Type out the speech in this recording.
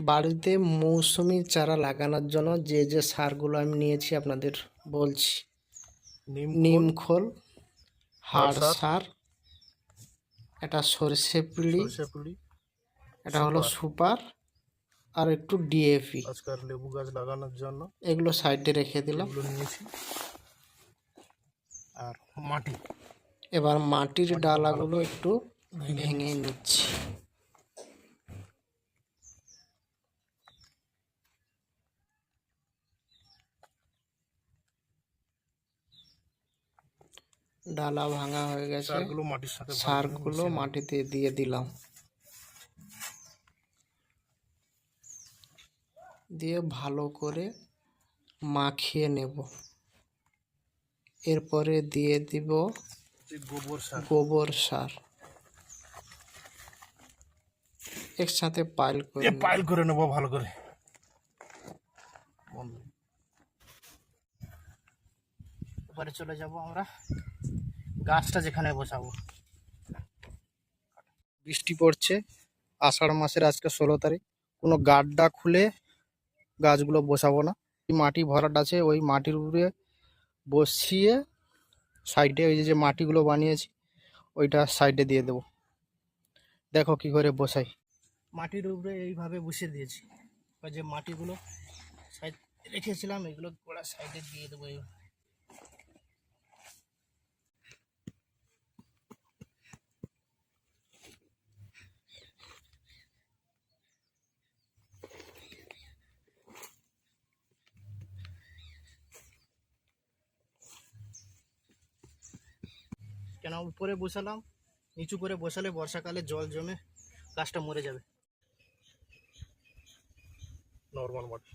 বাড়িতে মৌসুমী চারা লাগানোর জন্য যে যে সারগুলো আমি নিয়েছি আপনাদের বলছি। নিম খোল, হাড় সার, এটা সরষে পিঁড়ি, এটা হলো সুপার, আর একটু ডিএপি। আজকাল লেবু গাছ লাগানোর জন্য এগুলো সাইডে রেখে দিলাম। এগুলো নিয়েছি। আর মাটি, এবার মাটির ডালাগুলো একটু ভেঙে নিচ্ছি। ডালা ভাঙা হয়ে গেছে, সারগুলো মাটিতে দিয়ে দিলাম, দিয়ে ভালো করে মাখিয়ে নেব। এরপরে দিয়ে দিব গোবর সার, একসাথে পাইল করে নেব ভালো করে। এবারে চলে যাব আমরা গাছটা যেখানে বসাবো। বৃষ্টি পড়ছে, আষাঢ় মাসের আজকে 16 তারিখ। কোনো গাড্ডা খুলে গাছগুলো বসাবো না। মাটি ভরাট আছে, ওই মাটির উপরে বসিয়ে সাইডে ওই যে মাটিগুলো বানিয়েছি ওইটা সাইডে দিয়ে দেবো। দেখো কি করে বসাই। মাটির উপরে এইভাবে বসিয়ে দিয়েছি। ওই যে মাটিগুলো সাইড রেখেছিলাম এগুলো গোড়া সাইডে দিয়ে দেবো। কেন উপরে বসালাম, নিচু করে বসালে বর্ষাকালে জল জমে গাছটা মরে যাবে। নর্মাল মাটি।